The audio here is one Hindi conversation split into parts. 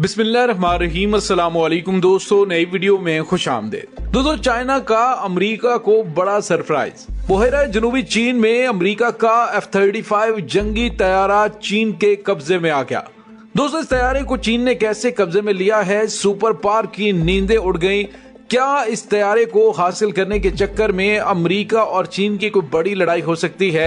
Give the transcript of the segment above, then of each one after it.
बिस्मिल्लाहिर्रहमानिर्रहीम। अस्सलाम वालेकुम दोस्तों, नई वीडियो में खुश आमदेद। दोस्तों, चाइना का अमेरिका को बड़ा सरप्राइज। बहरा जनूबी चीन में अमेरिका का F-35 जंगी तैयारा चीन के कब्जे में आ गया। दोस्तों, इस तैयारे को चीन ने कैसे कब्जे में लिया है, सुपर पावर की नींदें उड़ गईं। क्या इस तैयारे को हासिल करने के चक्कर में अमेरिका और चीन की कोई बड़ी लड़ाई हो सकती है?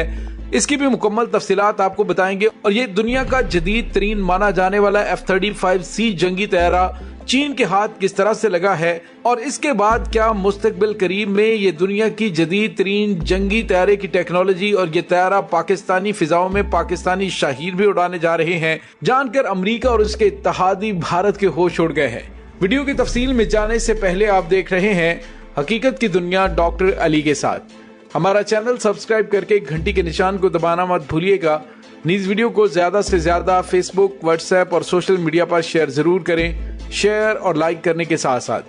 इसकी भी मुकम्मल तफसीलात आपको बताएंगे। और ये दुनिया का जदीद तरीन माना जाने वाला F-35C जंगी तैयारा चीन के हाथ किस तरह से लगा है, और इसके बाद क्या मुस्तकबिल करीब में ये दुनिया की जदीद तरीन जंगी तैयारे की टेक्नोलॉजी और ये तैयारा पाकिस्तानी फिजाओं में पाकिस्तानी शाहीर भी उड़ाने जा रहे हैं। जानकर अमेरिका और उसके इत्तेहादी भारत के होश उड़ गए हैं। वीडियो की तफसील में जाने से पहले आप देख रहे हैं हकीकत की दुनिया डॉक्टर अली के साथ। हमारा चैनल सब्सक्राइब करके घंटी के निशान को दबाना मत भूलिएगा। इस वीडियो को ज्यादा से ज्यादा फेसबुक, व्हाट्सएप और सोशल मीडिया पर शेयर जरूर करें। शेयर और लाइक करने के साथ साथ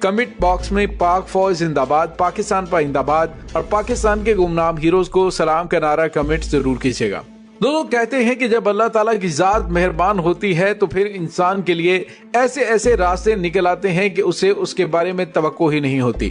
कमेंट बॉक्स में पाक फौज जिंदाबाद, पाकिस्तान पाइंदाबाद और पाकिस्तान के गुमनाम हीरोज को सलाम का नारा कमेंट जरूर कीजिएगा। दोस्तों, कहते हैं कि जब अल्लाह ताला की जात मेहरबान होती है तो फिर इंसान के लिए ऐसे ऐसे रास्ते निकल आते हैं कि उसे उसके बारे में तवक्को ही नहीं होती।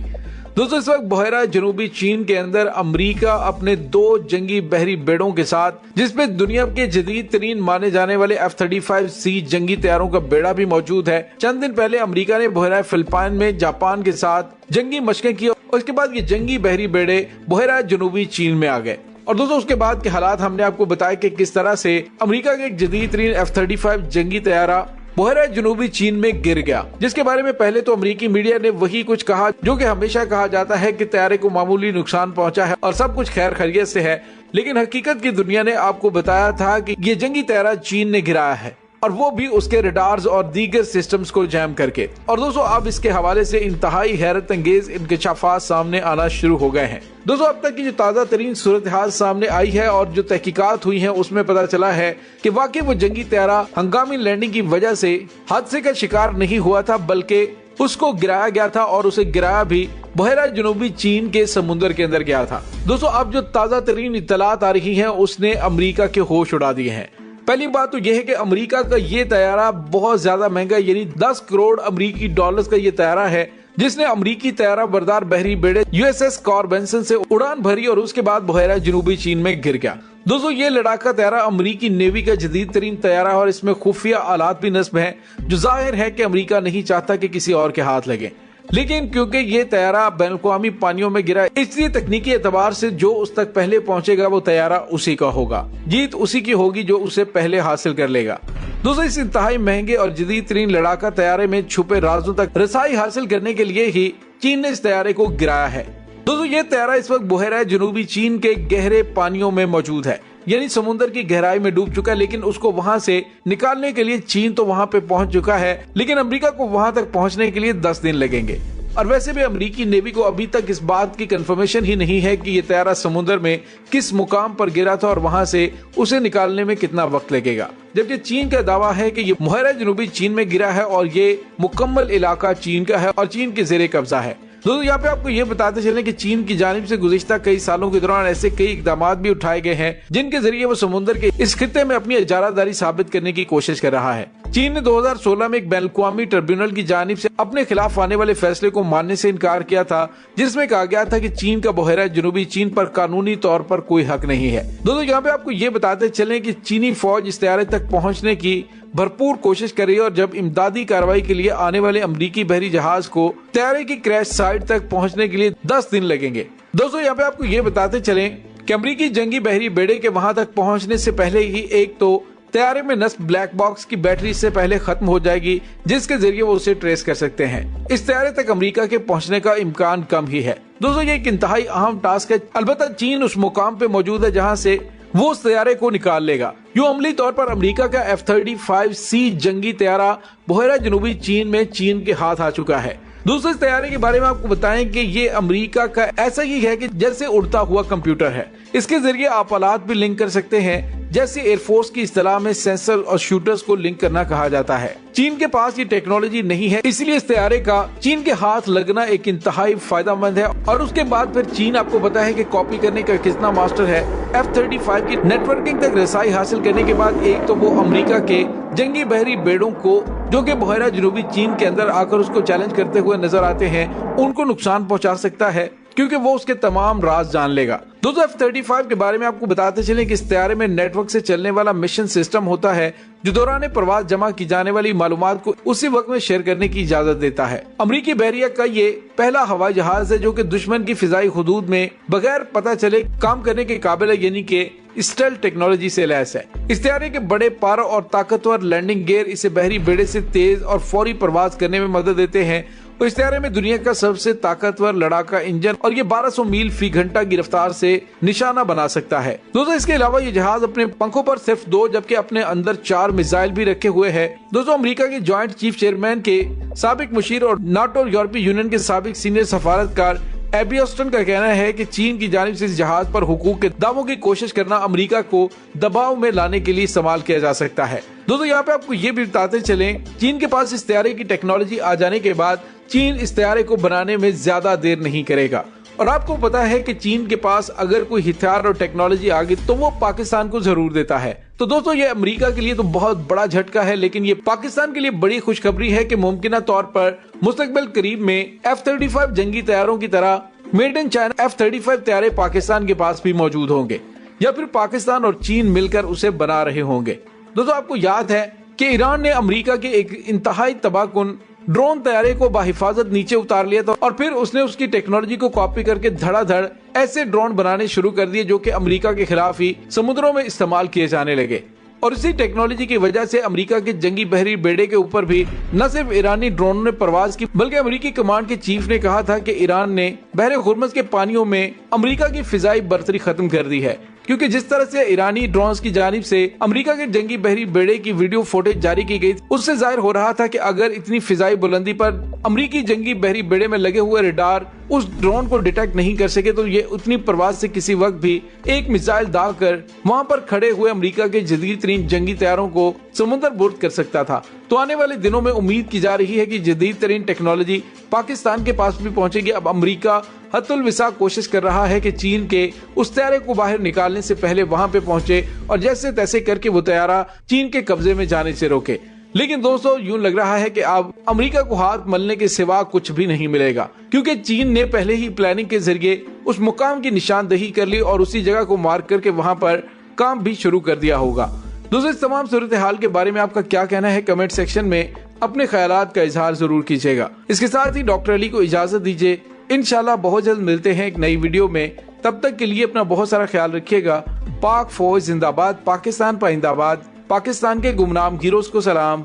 दोस्तों, इस वक्त बहरा जनूबी चीन के अंदर अमेरिका अपने 2 जंगी बहरी बेड़ों के साथ, जिसमें दुनिया के जदीद तरीन माने जाने वाले F-35C जंगी तैयारों का बेड़ा भी मौजूद है। चंद दिन पहले अमेरिका ने बहरा फिलिपाइन में जापान के साथ जंगी मशकें की और उसके बाद ये जंगी बहरी बेड़े बहरा जनूबी चीन में आ गए। और दोस्तों, उसके बाद के हालात हमने आपको बताया कि किस तरह से अमेरिका के एक जदीद तरीन F-35 जंगी तैयारा बहरा जनूबी चीन में गिर गया, जिसके बारे में पहले तो अमेरिकी मीडिया ने वही कुछ कहा जो कि हमेशा कहा जाता है कि तैयारे को मामूली नुकसान पहुंचा है और सब कुछ खैर खैरियत से है। लेकिन हकीकत की दुनिया ने आपको बताया था कि ये जंगी तैयारा चीन ने गिराया है, और वो भी उसके रडार्स और दीगर सिस्टम्स को जैम करके। और दोस्तों, अब इसके हवाले से इंतहाई हैरत अंगेज इंकशाफात सामने आना शुरू हो गए हैं। दोस्तों, अब तक की जो ताज़ा तरीन सूरत हाल सामने आई है और जो तहकीकात हुई हैं, उसमें पता चला है कि वाकई वो जंगी तैयारा हंगामी लैंडिंग की वजह से हादसे का शिकार नहीं हुआ था, बल्कि उसको गिराया गया था और उसे गिराया भी बहरा जनूबी चीन के समुद्र के अंदर गया था। दोस्तों, अब जो ताज़ा तरीन इत्तलात आ रही है उसने अमेरिका के होश उड़ा दिए हैं। पहली बात तो यह है कि अमेरिका का ये तैयारा बहुत ज्यादा महंगा, यानी 10 करोड़ अमेरिकी डॉलर्स का ये तैयारा है, जिसने अमेरिकी तैयारा बरदार बहरी बेड़े USS कार्ल बेंसन से उड़ान भरी और उसके बाद बहरा जनूबी चीन में गिर गया। दोस्तों, ये लड़ाका तैयारा अमेरिकी नेवी का जदीद तरीन तैयारा है और इसमें खुफिया आलात भी नस्ब हैं, जो जाहिर है कि अमेरिका नहीं चाहता कि किसी और के हाथ लगे। लेकिन क्योंकि ये तैयारा बैनुल-अक़वामी पानियों में गिरा, इसलिए तकनीकी एतबार से जो उस तक पहले पहुंचेगा वो तैयारा उसी का होगा। जीत उसी की होगी जो उसे पहले हासिल कर लेगा। दोस्तों, इस इंतहाई महंगे और जदीद तरीन लड़ाका तैयारे में छुपे राजों तक रसाई हासिल करने के लिए ही चीन ने इस तैयारे को गिराया है। दोस्तों, ये तैयारा इस वक्त बहरा जनूबी चीन के गहरे पानियों में मौजूद है, यानी समुद्र की गहराई में डूब चुका है। लेकिन उसको वहां से निकालने के लिए चीन तो वहां पे पहुंच चुका है, लेकिन अमेरिका को वहां तक पहुंचने के लिए 10 दिन लगेंगे। और वैसे भी अमेरिकी नेवी को अभी तक इस बात की कंफर्मेशन ही नहीं है कि ये तैयारा समुद्र में किस मुकाम पर गिरा था और वहां से उसे निकालने में कितना वक्त लगेगा। जबकि चीन का दावा है कि ये बहरा जनूबी चीन में गिरा है और ये मुकम्मल इलाका चीन का है और चीन के जेरे कब्जा है। दोस्तों, यहाँ पे आपको ये बताते चलें कि चीन की जानिब से गुज़िश्ता कई सालों के दौरान ऐसे कई इकदाम भी उठाए गए हैं जिनके जरिए वो समुद्र के इस खित्ते में अपनी इजारादारी साबित करने की कोशिश कर रहा है। चीन ने 2016 में एक बैनुल-अक़वामी ट्रिब्यूनल की जानिब से अपने खिलाफ आने वाले फैसले को मानने से इनकार किया था, जिसमें कहा गया था कि चीन का बहरा जनूबी चीन पर कानूनी तौर पर कोई हक नहीं है। दोस्तों, यहाँ पे आपको ये बताते चलें कि चीनी फौज इस तैयारे तक पहुंचने की भरपूर कोशिश कर रही है और जब इमदादी कार्रवाई के लिए आने वाले अमेरिकी बहरी जहाज को तैयारे की क्रैश साइट तक पहुंचने के लिए 10 दिन लगेंगे। दोस्तों, यहाँ पे आपको ये बताते चलें कि अमेरिकी जंगी बहरी बेड़े के वहां तक पहुंचने से पहले ही एक तो तैयारे में नस्ब ब्लैक बॉक्स की बैटरी इससे पहले खत्म हो जाएगी, जिसके जरिए वो उसे ट्रेस कर सकते हैं। इस तैयारे तक अमेरिका के पहुंचने का इम्कान कम ही है। दोस्तों, ये एक इंतहाई अहम टास्क है। अलबत्ता चीन उस मुकाम पे मौजूद है जहां से वो उस तैयारे को निकाल लेगा। यूं अमली तौर पर अमेरिका का F-35C जंगी तैयारा बहरा जनूबी चीन में चीन के हाथ आ चुका है। दोस्तों, इस तैयारे के बारे में आपको बताएं कि ये अमेरिका का ऐसा ही है कि जैसे उड़ता हुआ कंप्यूटर है। इसके जरिए आप आलात भी लिंक कर सकते हैं जैसे एयरफोर्स की इस्तेलाह में सेंसर और शूटर्स को लिंक करना कहा जाता है। चीन के पास ये टेक्नोलॉजी नहीं है, इसलिए इस तैयारे का चीन के हाथ लगना एक इंतहाई फायदेमंद है। और उसके बाद फिर चीन आपको पता है कि कॉपी करने का कितना मास्टर है। F-35 की नेटवर्किंग तक रसाई हासिल करने के बाद एक तो वो अमेरिका के जंगी बहरी बेड़ों को, जो कि बहरा जनूबी चीन के अंदर आकर उसको चैलेंज करते हुए नजर आते हैं, उनको नुकसान पहुंचा सकता है, क्योंकि वो उसके तमाम राज जान लेगा। दोस्तों F-35 के बारे में आपको बताते चलें कि इस तैयारे में नेटवर्क से चलने वाला मिशन सिस्टम होता है, जो दौरान प्रवास जमा की जाने वाली मालूमात को उसी वक्त में शेयर करने की इजाजत देता है। अमरीकी बहरिया का ये पहला हवाई जहाज है जो कि दुश्मन की फिजाई हुदूद में बगैर पता चले काम करने के काबिल है, यानी कि स्टेल्थ टेक्नोलॉजी से लैस है। इस तैयारे के बड़े पार और ताकतवर लैंडिंग गियर इसे बहरी बेड़े से तेज और फौरी प्रवास करने में मदद देते हैं। और इस तैयारे में दुनिया का सबसे ताकतवर लड़ाका इंजन और ये 1200 मील फी घंटा की रफ्तार से निशाना बना सकता है। दोस्तों इसके अलावा ये जहाज अपने पंखों पर सिर्फ 2 जबकि अपने अंदर 4 मिसाइल भी रखे हुए है। दोस्तों अमेरिका के जॉइंट चीफ चेयरमैन के साबिक मुशीर और नाटो यूरोपीय यूनियन के साबिक सीनियर सफारतकार एबी ऑस्टिन का कहना है कि चीन की जानिब से इस जहाज पर हुकूक के दावों की कोशिश करना अमेरिका को दबाव में लाने के लिए इस्तेमाल किया जा सकता है। दोस्तों यहाँ पे आपको ये भी बताते चलें, चीन के पास इस तैयारे की टेक्नोलॉजी आ जाने के बाद चीन इस तैयारे को बनाने में ज्यादा देर नहीं करेगा। और आपको पता है कि चीन के पास अगर कोई हथियार और टेक्नोलॉजी आ गई तो वो पाकिस्तान को जरूर देता है। तो दोस्तों ये अमेरिका के लिए तो बहुत बड़ा झटका है, लेकिन ये पाकिस्तान के लिए बड़ी खुशखबरी है कि मुमकिन तौर पर मुस्तकबिल करीब में F-35 जंगी तैयारों की तरह मेड इन चाइना F-35 तैयारे पाकिस्तान के पास भी मौजूद होंगे, या फिर पाकिस्तान और चीन मिलकर उसे बना रहे होंगे। दोस्तों आपको याद है कि ईरान ने अमेरिका के एक इंतहाई तबाहकुन ड्रोन तैयारे को बाहिफाजत नीचे उतार लिया था और फिर उसने उसकी टेक्नोलॉजी को कॉपी करके धड़ाधड़ ऐसे ड्रोन बनाने शुरू कर दिए जो कि अमेरिका के खिलाफ ही समुद्रों में इस्तेमाल किए जाने लगे। और इसी टेक्नोलॉजी की वजह से अमेरिका के जंगी बहरी बेड़े के ऊपर भी न सिर्फ ईरानी ड्रोनों ने परवाज की, बल्कि अमेरिकी कमांड के चीफ ने कहा था कि ईरान ने बहरे हुर्मुज़ के पानियों में अमेरिका की फिजाई बर्तरी खत्म कर दी है, क्योंकि जिस तरह से ईरानी ड्रोन्स की जानिब से अमेरिका के जंगी बहरी बेड़े की वीडियो फुटेज जारी की गई, उससे जाहिर हो रहा था कि अगर इतनी फिजाई बुलंदी पर अमेरिकी जंगी बहरी बेड़े में लगे हुए रडार उस ड्रोन को डिटेक्ट नहीं कर सके, तो ये उतनी प्रवास से किसी वक्त भी एक मिसाइल दागकर वहां पर खड़े हुए अमेरिका के जदीद तरीन जंगी तैयारों को समुद्र बुर्द कर सकता था। तो आने वाले दिनों में उम्मीद की जा रही है कि जदीद तरीन टेक्नोलॉजी पाकिस्तान के पास भी पहुंचेगी। अब अमेरिका हत्तुल विसा कोशिश कर रहा है कि चीन के उस तैयारे को बाहर निकालने से पहले वहां पे पहुंचे और जैसे तैसे करके वो तैयारा चीन के कब्जे में जाने से रोके। लेकिन दोस्तों यूं लग रहा है कि अब अमेरिका को हाथ मलने के सिवा कुछ भी नहीं मिलेगा, क्योंकि चीन ने पहले ही प्लानिंग के जरिए उस मुकाम की निशानदही कर ली और उसी जगह को मार्क करके वहां पर काम भी शुरू कर दिया होगा। दोस्तों इस तमाम सूरत हाल के बारे में आपका क्या कहना है, कमेंट सेक्शन में अपने ख्यालात का इजहार जरूर कीजिएगा। इसके साथ ही डॉक्टर अली को इजाजत दीजिए, इंशाल्लाह बहुत जल्द मिलते हैं एक नई वीडियो में। तब तक के लिए अपना बहुत सारा ख्याल रखिएगा। पाक फौज जिंदाबाद, पाकिस्तान पाइंदाबाद, पाकिस्तान के गुमनाम हीरोज को सलाम,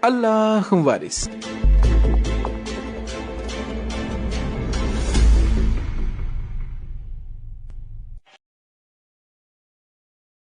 अल्लाह वारिस।